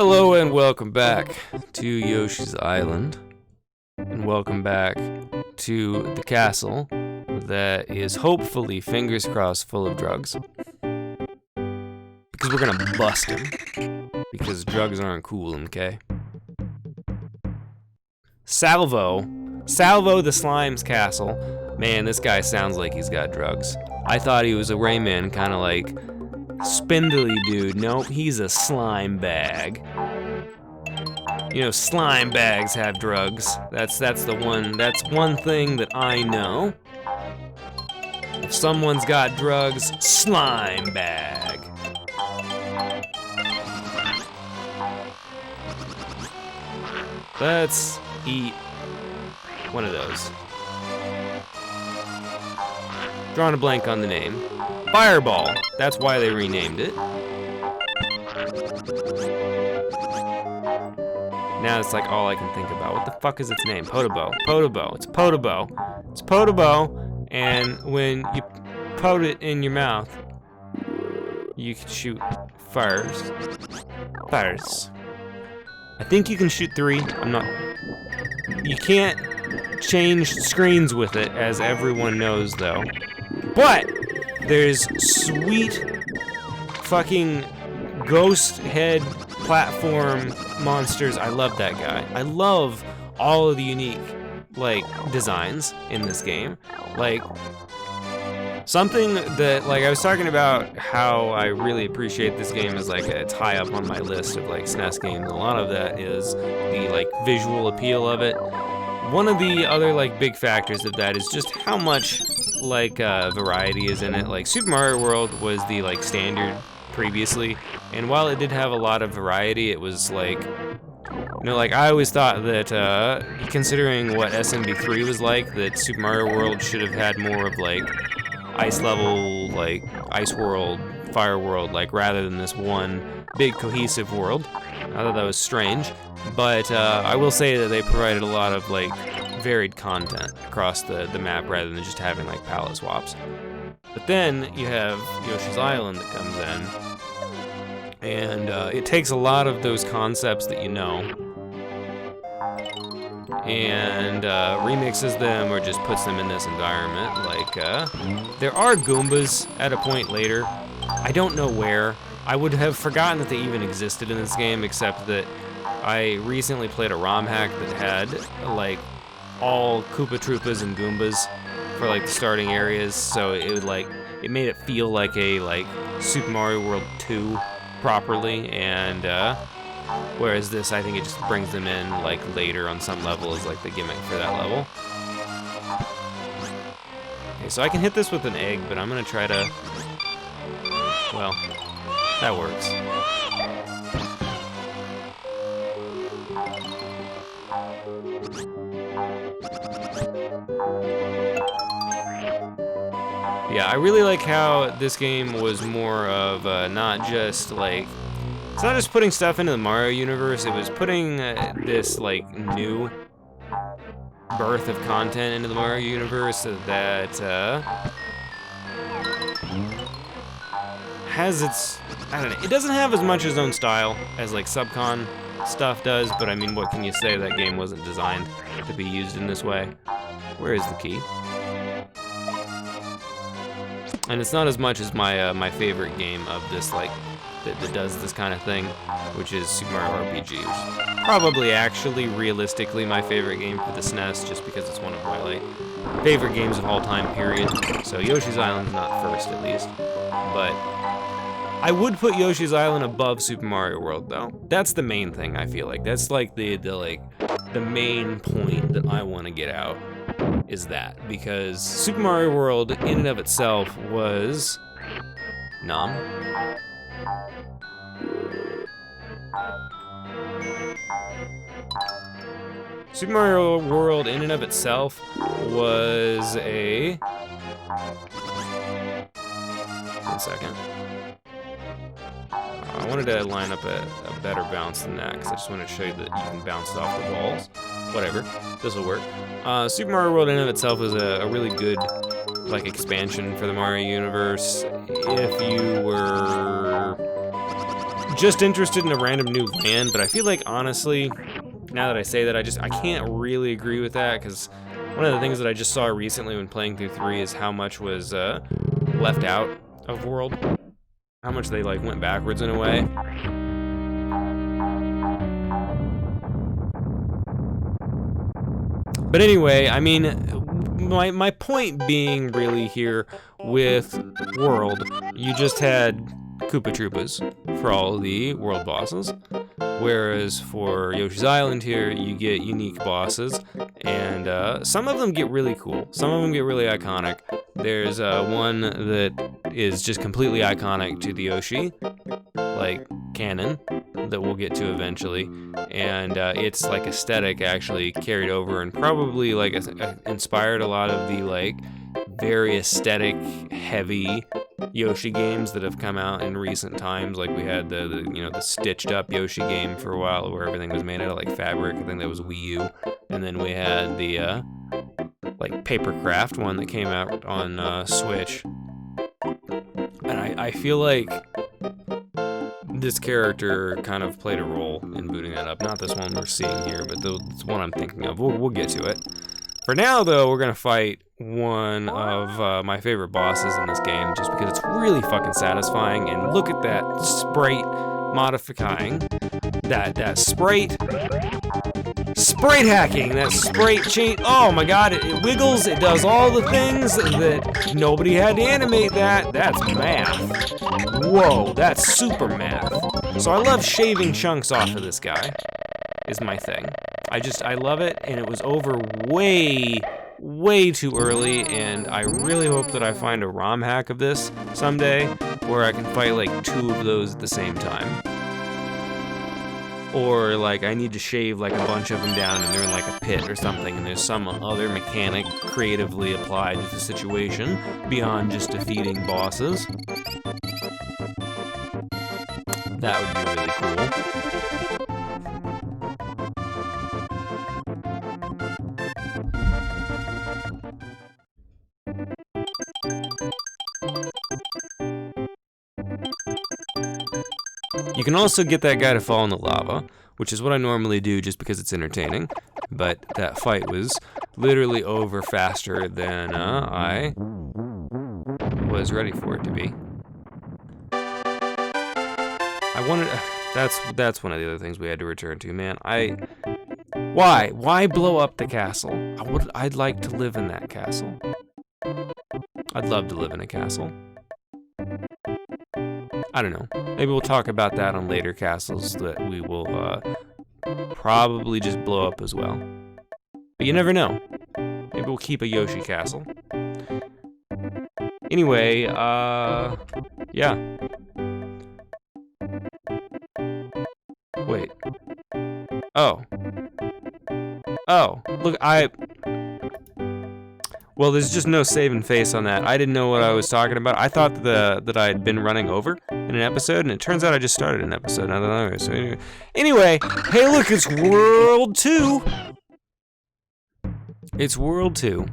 Hello and welcome back to Yoshi's Island. And welcome back to the castle that is hopefully, fingers crossed, full of drugs. Because we're gonna bust him. Because drugs aren't cool, okay? Salvo the Slime's castle. Man, this guy sounds like he's got drugs. I thought he was a Rayman, kind of like spindly dude. Nope, he's a slime bag. You know, slime bags have drugs. That's one thing that I know. If someone's got drugs, slime bag. Let's eat one of those. Drawing a blank on the name. Fireball. That's why they renamed it. Now it's like all I can think about. What the fuck is its name? Podobo. Podobo. It's Podobo. It's Podobo, and when you pot it in your mouth, you can shoot fires. Fires. I think you can shoot 3. I'm not... You can't change screens with it, as everyone knows, though. But there's sweet fucking ghost head platform monsters. I love that guy. I love all of the unique, like, designs in this game. Like, something that, like, I was talking about how I really appreciate this game as, like, it's high up on my list of, like, SNES games. A lot of that is the, like, visual appeal of it. One of the other, like, big factors of that is just how much, like, variety is in it. Like, Super Mario World was the, like, standard previously, and while it did have a lot of variety, it was, like, you know, like, I always thought that, considering what SMB3 was like, that Super Mario World should have had more of, like, ice level, like, ice world, fire world, like, rather than this one big cohesive world. I thought that was strange, but I will say that they provided a lot of, like, varied content across the map rather than just having, like, palette swaps. But then you have Yoshi's Island that comes in, and it takes a lot of those concepts that you know and remixes them or just puts them in this environment. Like, there are Goombas at a point later. I don't know where. I would have forgotten that they even existed in this game, except that I recently played a ROM hack that had, like, all Koopa Troopas and Goombas for, like, the starting areas, so it would, like, it made it feel like a, like, Super Mario World 2 properly, and whereas this, I think it just brings them in, like, later on some level as, like, the gimmick for that level. Okay, so I can hit this with an egg, but I'm gonna try to, well, that works. Yeah, I really like how this game was more of not just, like, it's not just putting stuff into the Mario universe, it was putting this, like, new birth of content into the Mario universe that has its, I don't know, it doesn't have as much its own style as, like, Subcon stuff does, but I mean, what can you say? That game wasn't designed to be used in this way. Where is the key? And it's not as much as my my favorite game of this, like, that does this kind of thing, which is Super Mario RPG, which is probably actually realistically my favorite game for the SNES, just because it's one of my, like, favorite games of all time, period. So Yoshi's Island's not first, at least, but I would put Yoshi's Island above Super Mario World, though. That's the main thing, I feel like. That's, like, the main point that I want to get out, is that. Because Super Mario World, in and of itself, was... Nom? Super Mario World, in and of itself, was a... One second. I wanted to line up a better bounce than that, because I just wanted to show you that you can bounce it off the walls. Whatever, this will work. Super Mario World in and of itself is a really good, like, expansion for the Mario universe. If you were just interested in a random new land, but I feel like, honestly, now that I say that, I can't really agree with that, because one of the things that I just saw recently when playing through 3 is how much was left out of World. How much they, like, went backwards in a way. But anyway, I mean, my point being really here with World, you just had Koopa Troopas for all the world bosses, whereas for Yoshi's Island here, you get unique bosses, and some of them get really cool, some of them get really iconic. There's one that is just completely iconic to the Yoshi, like canon, that we'll get to eventually, and its like aesthetic actually carried over and probably like inspired a lot of the like very aesthetic heavy Yoshi games that have come out in recent times. Like we had the you know, the stitched up Yoshi game for a while where everything was made out of like fabric. I think that was Wii U. And then we had the like papercraft one that came out on Switch. And I feel like this character kind of played a role in booting that up. Not this one we're seeing here, but the one I'm thinking of. We'll get to it. For now, though, we're gonna fight one of my favorite bosses in this game, just because it's really fucking satisfying. And look at that sprite modifying, that sprite hacking, that sprite chain. Oh my god, it wiggles, it does all the things that nobody had to animate that. That's math. Whoa, that's super math. So I love shaving chunks off of this guy, is my thing. I love it, and it was over way too early, and I really hope that I find a ROM hack of this someday, where I can fight like 2 of those at the same time. Or like I need to shave like a bunch of them down and they're in like a pit or something, and there's some other mechanic creatively applied to the situation beyond just defeating bosses. That would be really cool. You can also get that guy to fall in the lava, which is what I normally do just because it's entertaining, but that fight was literally over faster than I was ready for it to be. I wanted... That's one of the other things we had to return to, man. Why blow up the castle? I'd like to live in that castle. I'd love to live in a castle. I don't know. Maybe we'll talk about that on later castles that we will probably just blow up as well. But you never know. Maybe we'll keep a Yoshi castle. Anyway, yeah. Wait. Oh. Oh, look, well, there's just no save and face on that. I didn't know what I was talking about. I thought that I had been running over in an episode, and it turns out I just started an episode. I don't know. So anyway, hey, look, it's World 2. It's World 2.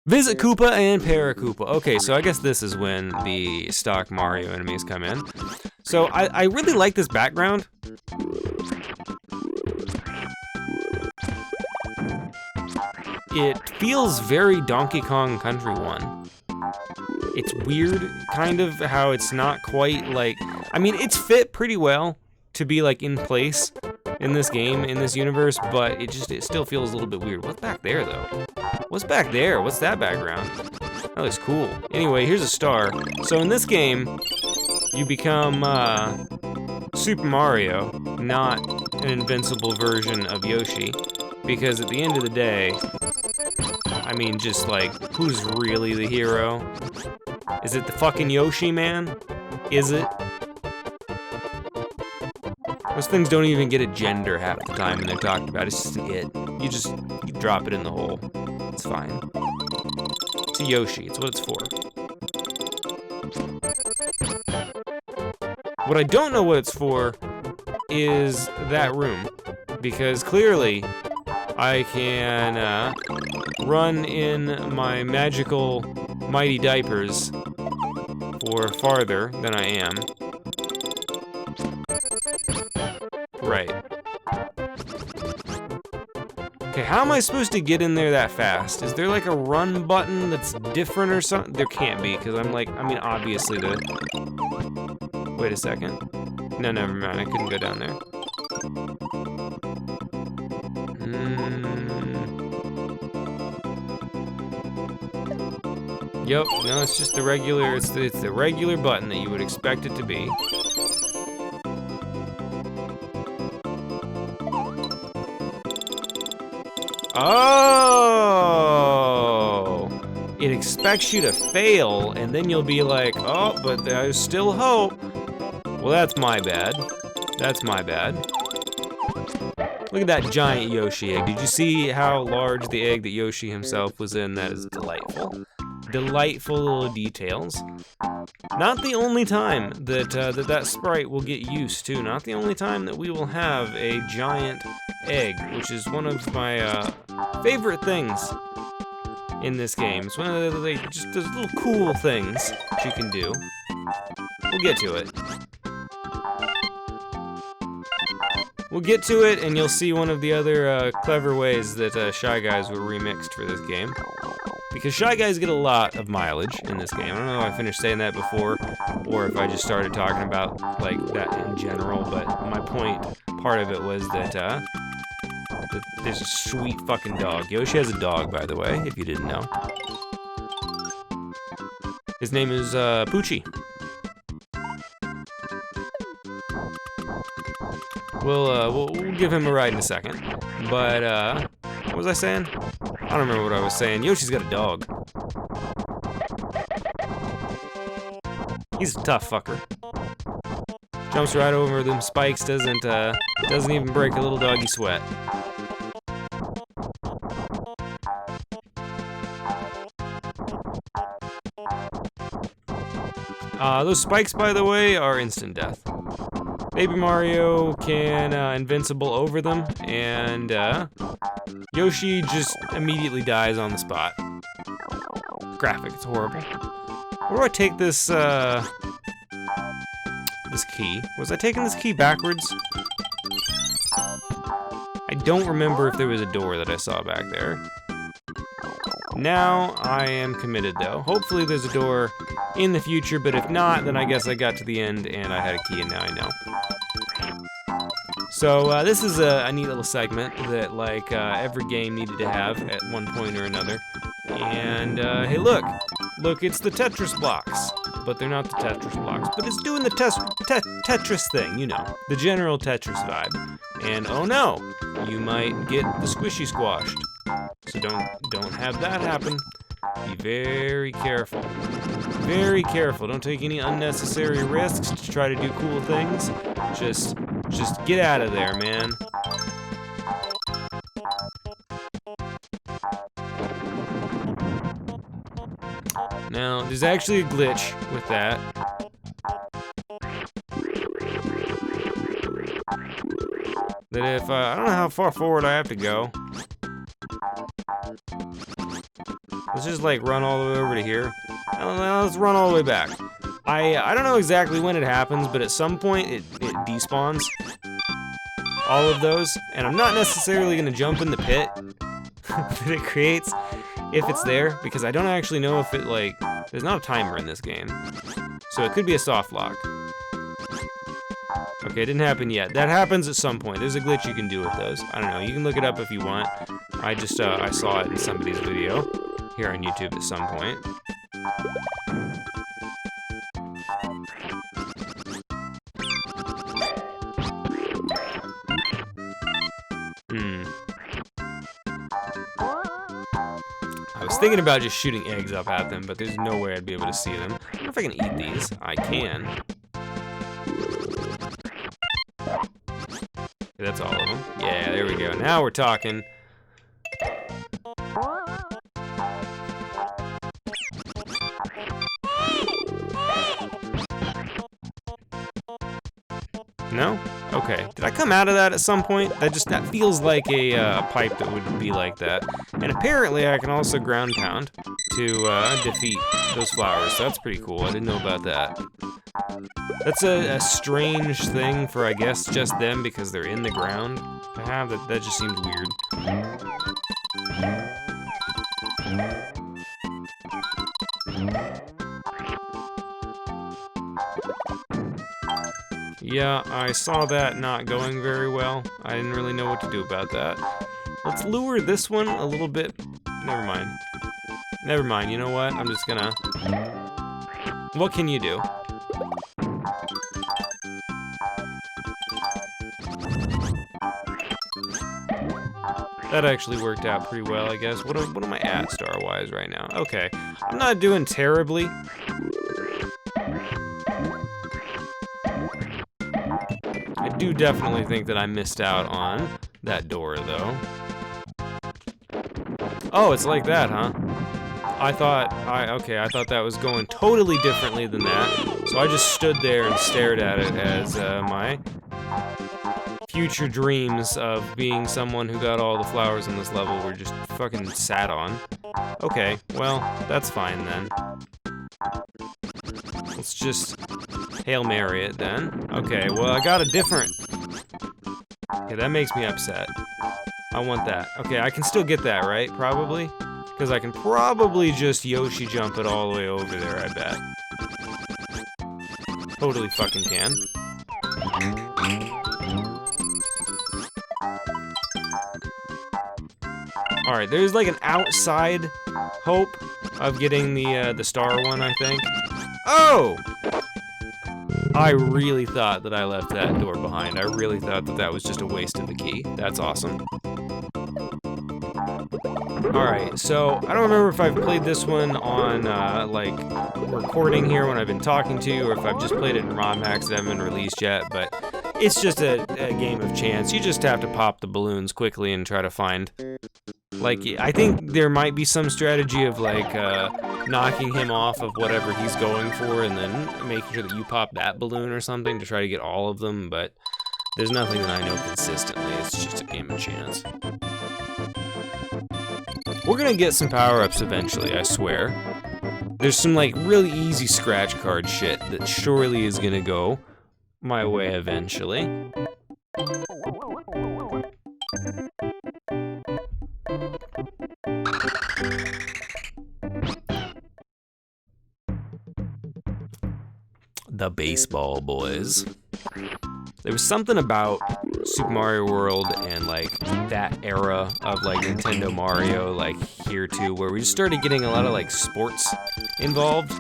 Visit Koopa and Para-Koopa. Okay, so I guess this is when the stock Mario enemies come in. So I really like this background. It feels very Donkey Kong Country 1. It's weird, kind of, how it's not quite like... I mean, it's fit pretty well to be, like, in place in this game, in this universe, but it still feels a little bit weird. What's back there, though? What's back there? What's that background? That looks cool. Anyway, here's a star. So in this game, you become, Super Mario, not an invincible version of Yoshi, because at the end of the day... I mean, just like, who's really the hero? Is it the fucking Yoshi, man? Is it? Those things don't even get a gender half the time when they're talked about. It's just an it. You drop it in the hole. It's fine. It's a Yoshi. It's what it's for. What I don't know what it's for is that room. Because clearly, I can run in my magical mighty diapers for farther than I am. Right. Okay, how am I supposed to get in there that fast? Is there like a run button that's different or something? There can't be, because I'm like, I mean, obviously the... Wait a second. No, never mind, I couldn't go down there. Yep, no, it's just the regular, it's the regular button that you would expect it to be. Oh! It expects you to fail, and then you'll be like, oh, but there's still hope. Well, that's my bad. That's my bad. Look at that giant Yoshi egg. Did you see how large the egg that Yoshi himself was in? That is delightful. Delightful little details. Not the only time that that sprite will get used to. Not the only time that we will have a giant egg, which is one of my favorite things in this game. It's one of the just those little cool things that you can do. We'll get to it. We'll get to it, and you'll see one of the other clever ways that Shy Guys were remixed for this game. Because Shy Guys get a lot of mileage in this game. I don't know if I finished saying that before, or if I just started talking about like that in general, but my point, part of it was that there's a sweet fucking dog. Yoshi has a dog, by the way, if you didn't know. His name is Poochie. We'll give him a ride in a second. But, what was I saying? I don't remember what I was saying. Yoshi's got a dog. He's a tough fucker. Jumps right over them spikes, doesn't even break a little doggy sweat. Those spikes, by the way, are instant death. Baby Mario can invincible over them, and Yoshi just immediately dies on the spot. Graphic, it's horrible. Where do I take this this key? Was I taking this key backwards? I don't remember if there was a door that I saw back there. Now I am committed, though. Hopefully there's a door in the future, but if not, then I guess I got to the end and I had a key and now I know. So this is a neat little segment that like every game needed to have at one point or another. And hey, look, it's the Tetris blocks, but they're not the Tetris blocks, but it's doing the Tetris thing, you know, the general Tetris vibe. And oh no, you might get the squishy squashed. So don't have that happen. Be very careful. Very careful. Don't take any unnecessary risks to try to do cool things. Just get out of there, man. Now, there's actually a glitch with that. That if, I don't know how far forward I have to go. Let's just like run all the way over to here. Let's run all the way back. I don't know exactly when it happens, but at some point it despawns all of those, and I'm not necessarily gonna jump in the pit that it creates if it's there, because I don't actually know if it like, there's not a timer in this game. So it could be a soft lock. Okay, it didn't happen yet. That happens at some point. There's a glitch you can do with those. I don't know, you can look it up if you want. I just, I saw it in somebody's video here on YouTube at some point. I was thinking about just shooting eggs up at them, but there's no way I'd be able to see them. I wonder if I can eat these. I can. That's all of them. Yeah, there we go. Now we're talking. No? Okay. Did I come out of that at some point? That feels like a pipe that would be like that. And apparently I can also ground pound to defeat those flowers. So that's pretty cool. I didn't know about that. That's a strange thing for, I guess, just them because they're in the ground to have. That just seemed weird. Yeah, I saw that not going very well. I didn't really know what to do about that. Let's lure this one a little bit. Never mind. Never mind, you know what? I'm just gonna... What can you do? That actually worked out pretty well, I guess. What am I at star-wise right now? Okay. I'm not doing terribly. I do definitely think that I missed out on that door, though. Oh, it's like that, huh? I thought that was going totally differently than that. So I just stood there and stared at it as my future dreams of being someone who got all the flowers in this level were just fucking sat on. Okay, well, that's fine then. Let's just Hail Mary it then. Okay, well, I got a different... Okay, that makes me upset. I want that. Okay, I can still get that, right? Probably? Because I can probably just Yoshi jump it all the way over there, I bet. Totally fucking can. Alright, there's like an outside hope of getting the star one, I think. Oh! I really thought that I left that door behind. I really thought that that was just a waste of the key. That's awesome. Alright, so I don't remember if I've played this one on, like, recording here when I've been talking to you, or if I've just played it in ROM hacks that haven't been released yet, but it's just a game of chance. You just have to pop the balloons quickly and try to find... Like, I think there might be some strategy of, like, knocking him off of whatever he's going for and then making sure that you pop that balloon or something to try to get all of them, but there's nothing that I know consistently. It's just a game of chance. We're gonna get some power-ups eventually, I swear. There's some, like, really easy scratch card shit that surely is gonna go my way eventually. The baseball boys. There was something about Super Mario World and like that era of like Nintendo Mario, like here too, where we just started getting a lot of like sports involved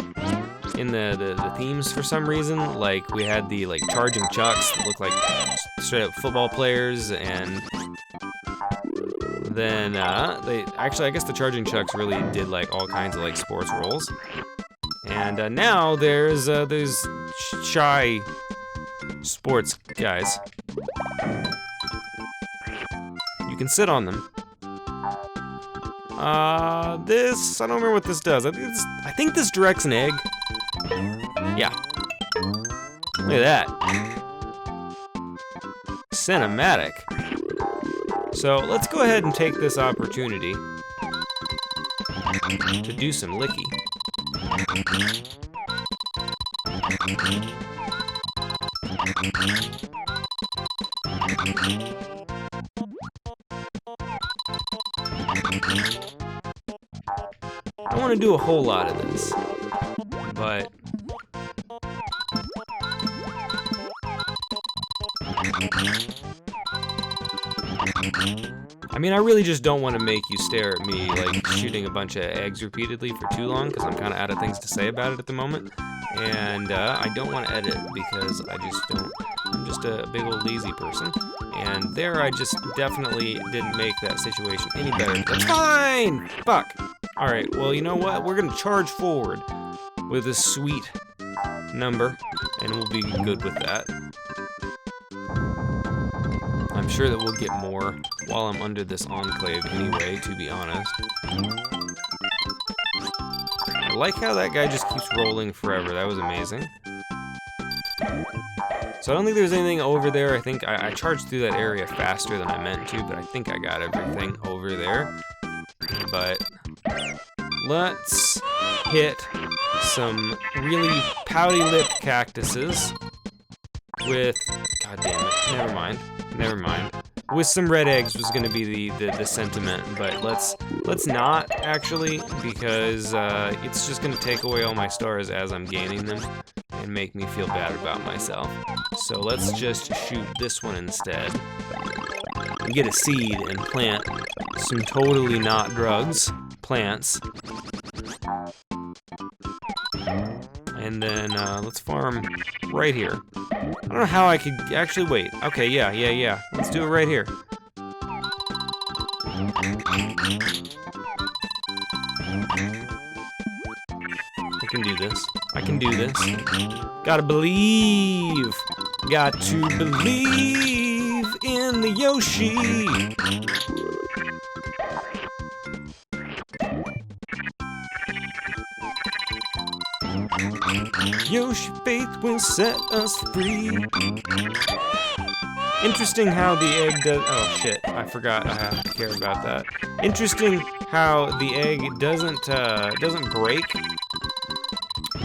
in the themes for some reason. Like we had the like charging chucks that looked like straight up football players, and then they actually, I guess the charging chucks really did like all kinds of like sports roles. And now there's shy sports guys. You can sit on them. This, I don't remember what this does. I think this directs an egg. Yeah. Look at that. Cinematic. So let's go ahead and take this opportunity to do some licky. I don't want to do a whole lot of this, but I mean, I really just don't want to make you stare at me like shooting a bunch of eggs repeatedly for too long, because I'm kind of out of things to say about it at the moment. And I don't want to edit because I just don't, I'm just a big old lazy person. And there I just definitely didn't make that situation any better. That's fine! Fuck! Alright, well, you know what? We're going to charge forward with a sweet number, and we'll be good with that. I'm sure that we'll get more while I'm under this enclave anyway, to be honest. I like how that guy just keeps rolling forever. That was amazing. So I don't think there's anything over there. I think I charged through that area faster than I meant to, but I think I got everything over there. But let's hit some really pouty lip cactuses with, god damn it, never mind. With some red eggs was gonna be the sentiment, but let's not actually, because it's just gonna take away all my stars as I'm gaining them and make me feel bad about myself. So let's just shoot this one instead. And get a seed and plant some totally not drugs plants. And then let's farm right here. I don't know how I could actually wait. Okay, yeah. Let's do it right here. I can do this. I can do this. Gotta believe. Got to believe in the Yoshi. Yoshi faith will set us free. Interesting how the egg does. Oh shit! I forgot I have to care about that. Interesting how the egg doesn't break.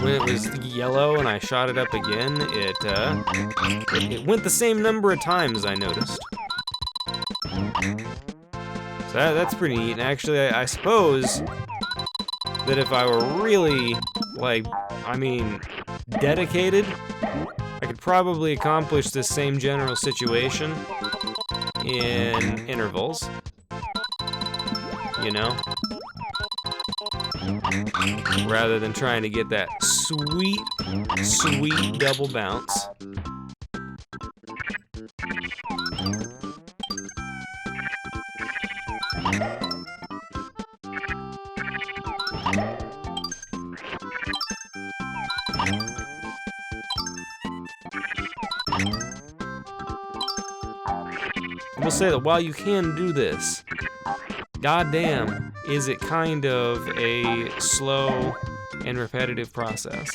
When it was yellow and I shot it up again, it went the same number of times, I noticed. So that's pretty neat. And actually, I suppose that if I were really, dedicated, I could probably accomplish this same general situation in intervals. You know? Rather than trying to get that sweet double bounce. I will say that while you can do this, goddamn, is it kind of a slow and repetitive process.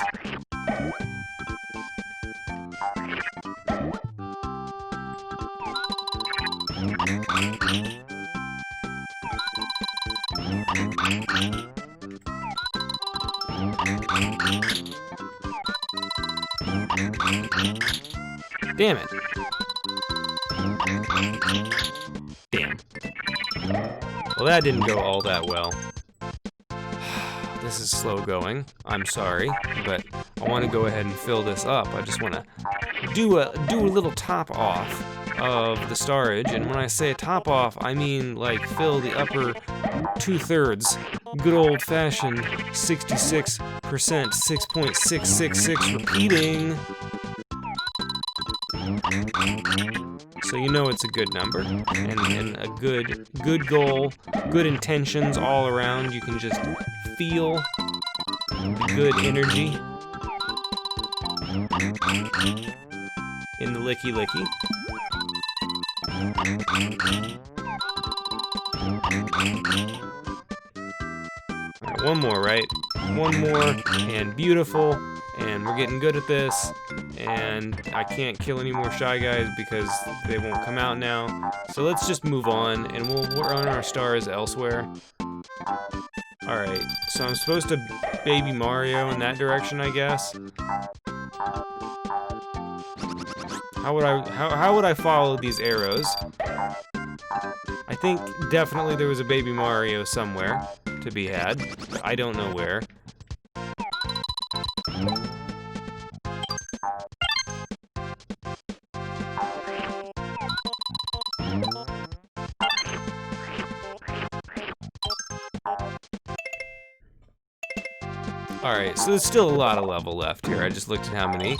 Damn it. Damn. Well, that didn't go all that well. This is slow going. I'm sorry, but I want to go ahead and fill this up. I just want to do a little top off of the storage, and when I say top off, I mean like fill the upper 2/3. Good old-fashioned 66%, 6.666 repeating. So you know it's a good number, and a good goal, good intentions all around. You can just feel the good energy in the licky licky. All right, one more, right? One more, and beautiful, and we're getting good at this. And I can't kill any more Shy Guys because they won't come out now. So let's just move on, and we'll run our stars elsewhere. Alright, so I'm supposed to Baby Mario in that direction, I guess. How would I follow these arrows? I think definitely there was a Baby Mario somewhere to be had. I don't know where. Alright, so there's still a lot of level left here. I just looked at how many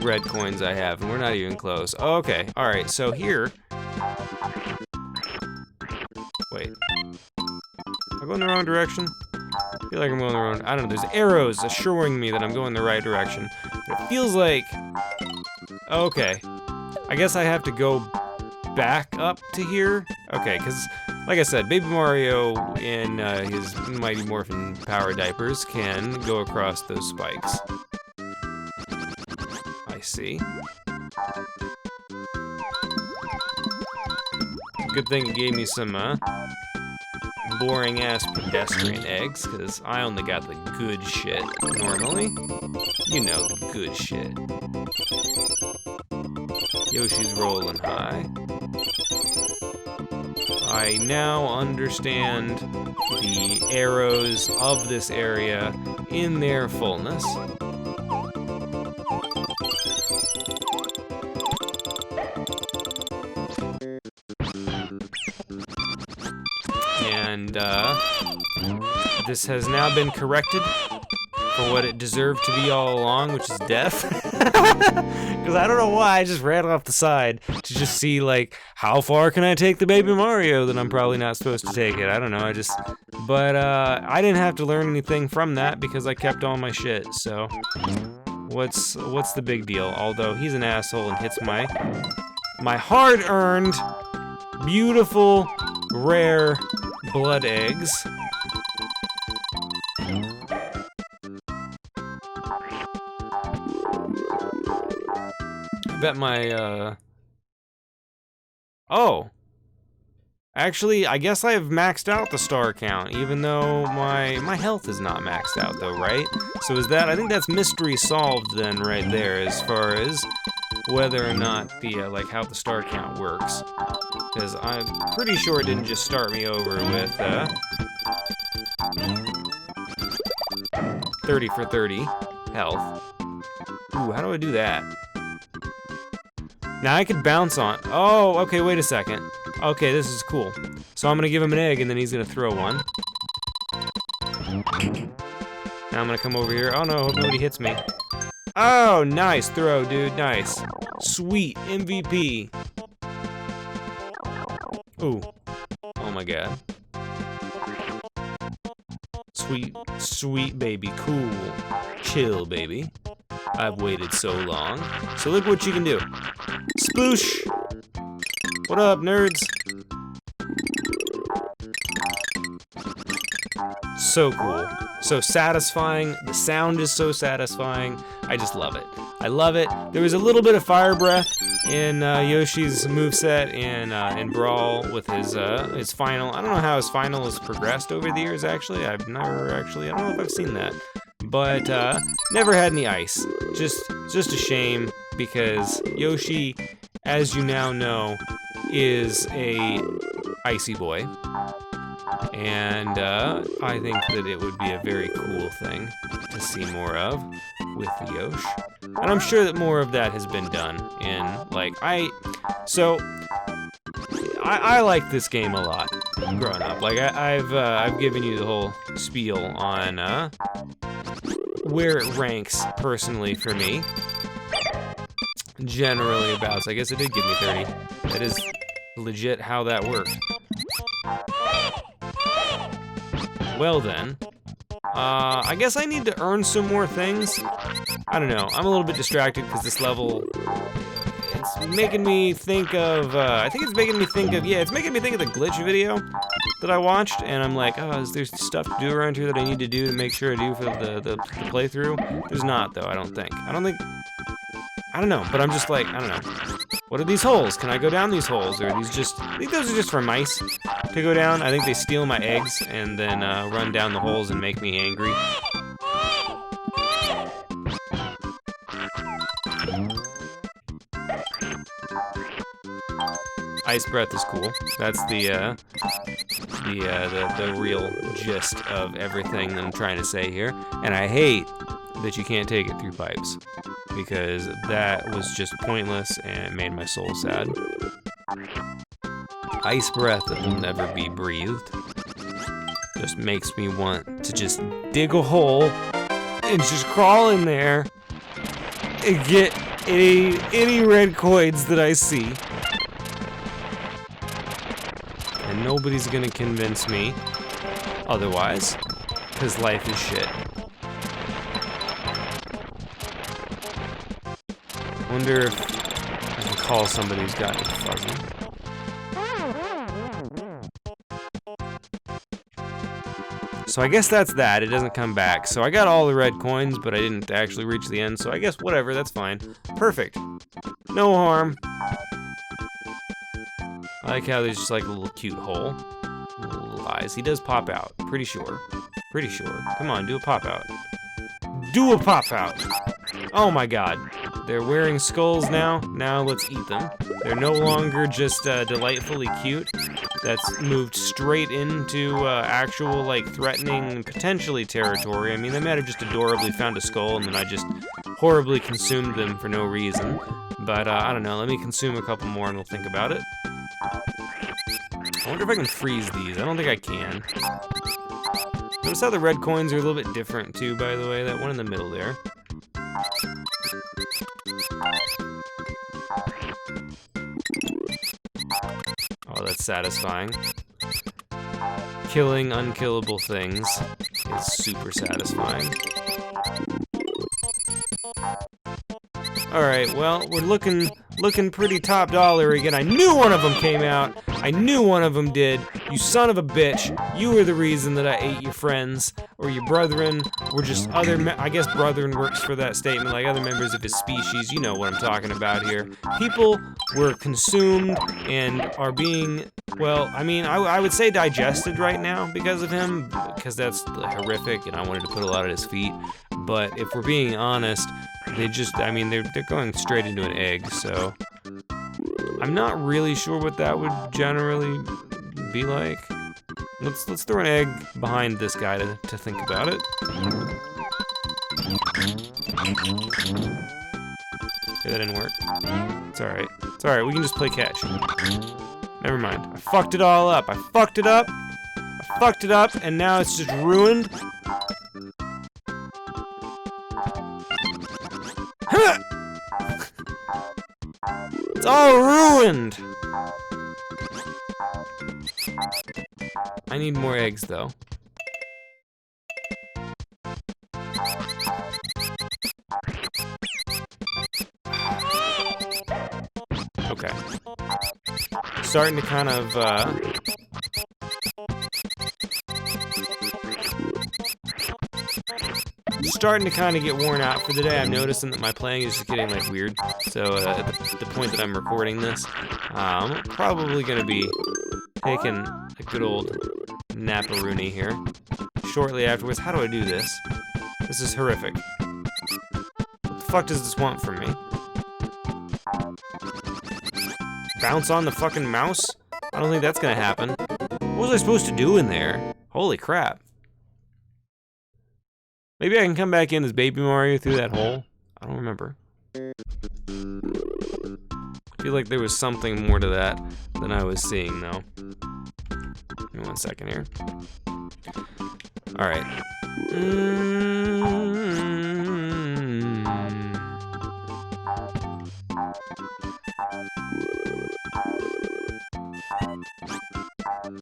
red coins I have, and we're not even close. Oh, okay, alright, so here... Wait. Am I going the wrong direction? I feel like I'm going the wrong... I don't know, there's arrows assuring me that I'm going the right direction. But it feels like... Okay. I guess I have to go back up to here? Okay, because... Like I said, Baby Mario in his Mighty Morphin Power Diapers can go across those spikes. I see. Good thing it gave me some boring-ass pedestrian eggs, because I only got the good shit normally. You know the good shit. Yoshi's rolling high. I now understand the arrows of this area in their fullness. And this has now been corrected for what it deserved to be all along, which is death. Because I don't know why, I just ran off the side to just see, like, how far can I take the Baby Mario that I'm probably not supposed to take it. I don't know, but I didn't have to learn anything from that because I kept all my shit, so what's the big deal? Although he's an asshole and hits my hard-earned, beautiful, rare blood eggs. I bet my, oh. Actually, I guess I've maxed out the star count, even though my health is not maxed out, though, right? So is that, I think that's mystery solved then, right there, as far as whether or not the, like, how the star count works. Because I'm pretty sure it didn't just start me over with, 30 for 30 health. Ooh, how do I do that? Now I could bounce on, oh, okay, wait a second. Okay, this is cool. So I'm gonna give him an egg and then he's gonna throw one. Now I'm gonna come over here. Oh no, hope nobody hits me. Oh, nice throw, dude, nice. Sweet, MVP. Ooh, oh my god. Sweet, sweet baby, cool. Chill, baby. I've waited so long. So look what you can do. Sploosh! What up, nerds? So cool. So satisfying. The sound is so satisfying. I just love it. I love it. There was a little bit of fire breath in Yoshi's moveset in Brawl with his final. I don't know how his final has progressed over the years, actually. I don't know if I've seen that. But never had any ice. Just a shame, because Yoshi, as you now know, is a icy boy. And I think that it would be a very cool thing to see more of with the Yosh. And I'm sure that more of that has been done in, like, I like this game a lot growing up. Like, I've given you the whole spiel on where it ranks personally for me. Generally about, so I guess it did give me 30. That is legit how that worked. Well then, I guess I need to earn some more things. I don't know, I'm a little bit distracted because this level, it's making me think of, it's making me think of the glitch video that I watched, and I'm like, oh, is there stuff to do around here that I need to do to make sure I do for the playthrough? There's not, though, I don't think, I don't know, but I'm just like, I don't know. What are these holes? Can I go down these holes? Or are these just, I think those are just for mice to go down. I think they steal my eggs and then run down the holes and make me angry. Ice breath is cool. That's the real gist of everything that I'm trying to say here. And I hate that you can't take it through pipes, because that was just pointless and it made my soul sad. Ice breath that will never be breathed just makes me want to just dig a hole and just crawl in there and get any red coins that I see. And nobody's gonna convince me otherwise, because life is shit. Wonder if I can call somebody who's got it fuzzy. So I guess that's that. It doesn't come back. So I got all the red coins, but I didn't actually reach the end. So I guess whatever, that's fine. Perfect. No harm. I like how there's just like a little cute hole. A little lies. He does pop out. Pretty sure. Pretty sure. Come on, do a pop out. Do a pop out! Oh my god. They're wearing skulls now. Now let's eat them. They're no longer just delightfully cute. That's moved straight into actual, like, threatening, potentially territory. I mean, they might have just adorably found a skull and then I just horribly consumed them for no reason. But, I don't know. Let me consume a couple more and we'll think about it. I wonder if I can freeze these. I don't think I can. Notice how the red coins are a little bit different, too, by the way. That one in the middle there. Oh, that's satisfying. Killing unkillable things is super satisfying. Alright, well, we're looking pretty top dollar again. I knew one of them came out. I knew one of them did. You son of a bitch. You were the reason that I ate your friends, or your brethren, or just other, I guess brethren works for that statement, like other members of his species. You know what I'm talking about here. People were consumed and are being, well, I mean, I would say digested right now because of him, because that's horrific, and I wanted to put a lot at his feet. But if we're being honest, they just, I mean, they're going straight into an egg, so I'm not really sure what that would generally be like. Let's throw an egg behind this guy to think about it. Okay, that didn't work. It's alright. It's alright, we can just play catch. Never mind. I fucked it all up. I fucked it up. I fucked it up, and now it's just ruined. It's all ruined! I need more eggs, though. Okay. Starting to kind of, get worn out for the day. I'm noticing that my playing is just getting, like, weird. So, at the point that I'm recording this, I'm probably gonna be taking a good old naparoony here. Shortly afterwards. How do I do this? This is horrific. What the fuck does this want from me? Bounce on the fucking mouse? I don't think that's gonna happen. What was I supposed to do in there? Holy crap. Maybe I can come back in as Baby Mario through that hole? I don't remember. I feel like there was something more to that than I was seeing, though. Give me 1 second here. Alright.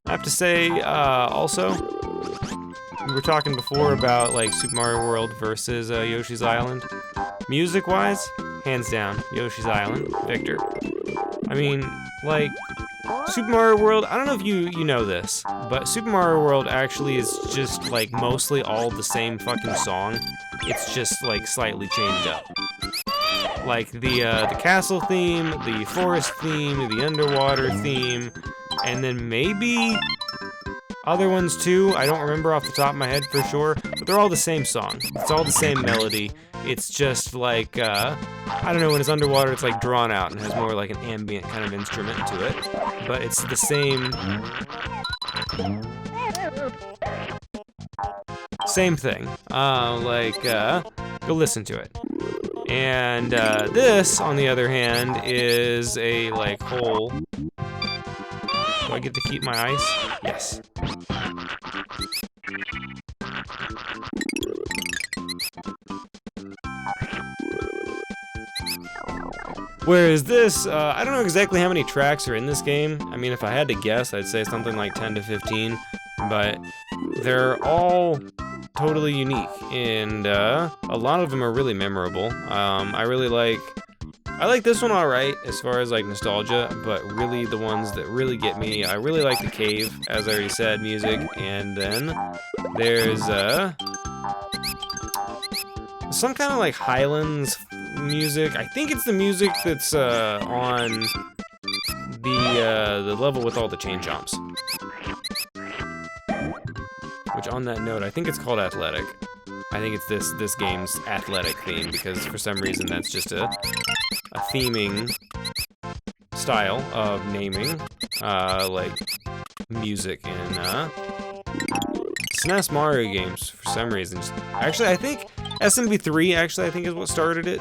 I have to say, also, we were talking before about, like, Super Mario World versus Yoshi's Island. Music-wise, hands down, Yoshi's Island, Victor. I mean, like, Super Mario World, I don't know if you know this, but Super Mario World actually is just, like, mostly all the same fucking song. It's just, like, slightly changed up. Like, the castle theme, the forest theme, the underwater theme, and then maybe other ones too. I don't remember off the top of my head for sure, but they're all the same song. It's all the same melody. It's just like, I don't know, when it's underwater, it's like drawn out and has more like an ambient kind of instrument to it. But it's the same thing. Go listen to it. And this, on the other hand, is a like whole. Do I get to keep my ice? Yes. Whereas this, I don't know exactly how many tracks are in this game. I mean, if I had to guess, I'd say something like 10 to 15. But they're all totally unique, and a lot of them are really memorable. I like this one alright, as far as like nostalgia, but really the ones that really get me, I really like the cave, as I already said, music, and then there's some kind of like Highlands music. I think it's the music that's on the level with all the chain jumps. Which, on that note, I think it's called Athletic. I think it's this game's athletic theme, because for some reason that's just a theming style of naming, like music in SNES Mario games for some reason. Actually, I think SMB3 actually I think is what started it.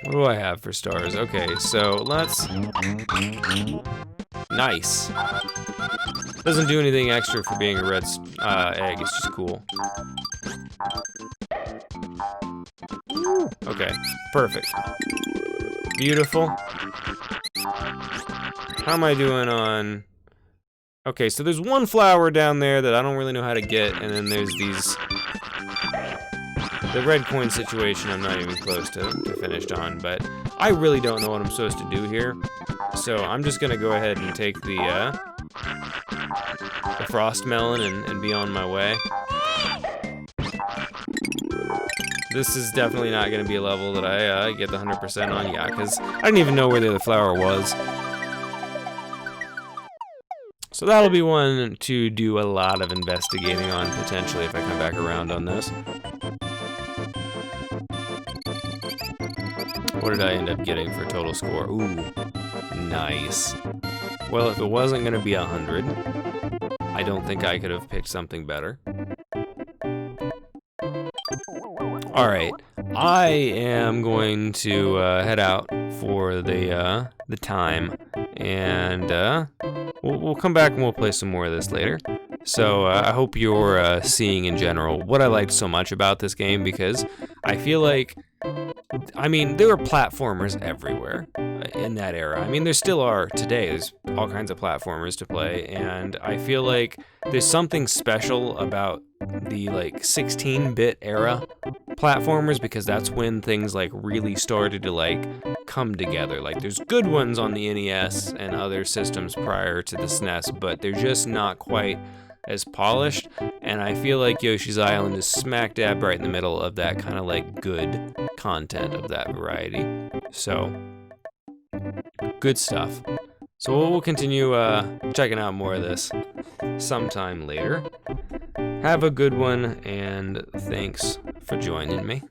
What do I have for stars? Okay, so let's... Nice. Doesn't do anything extra for being a red egg, it's just cool. Okay, perfect. Beautiful. How am I doing on... Okay, so there's one flower down there that I don't really know how to get, and then there's these... The red coin situation I'm not even close to finished on, but I really don't know what I'm supposed to do here. So I'm just gonna go ahead and take the frost melon and be on my way. This is definitely not gonna be a level that I get the 100% on, yeah, because I didn't even know where the other flower was. So that'll be one to do a lot of investigating on, potentially, if I come back around on this. What did I end up getting for total score? Ooh, nice. Well, if it wasn't gonna be 100, I don't think I could have picked something better. All right, I am going to head out for the time, and we'll come back and we'll play some more of this later. So I hope you're seeing in general what I liked so much about this game, because I feel like, I mean, there were platformers everywhere in that era. I mean, there still are today. There's all kinds of platformers to play, and I feel like there's something special about the like 16-bit era platformers, because that's when things like really started to like come together. Like, there's good ones on the NES and other systems prior to the SNES, but they're just not quite as polished, and I feel like Yoshi's Island is smack dab right in the middle of that kind of like good content of that variety. So, good stuff. So we'll continue checking out more of this sometime later. Have a good one, and thanks for joining me.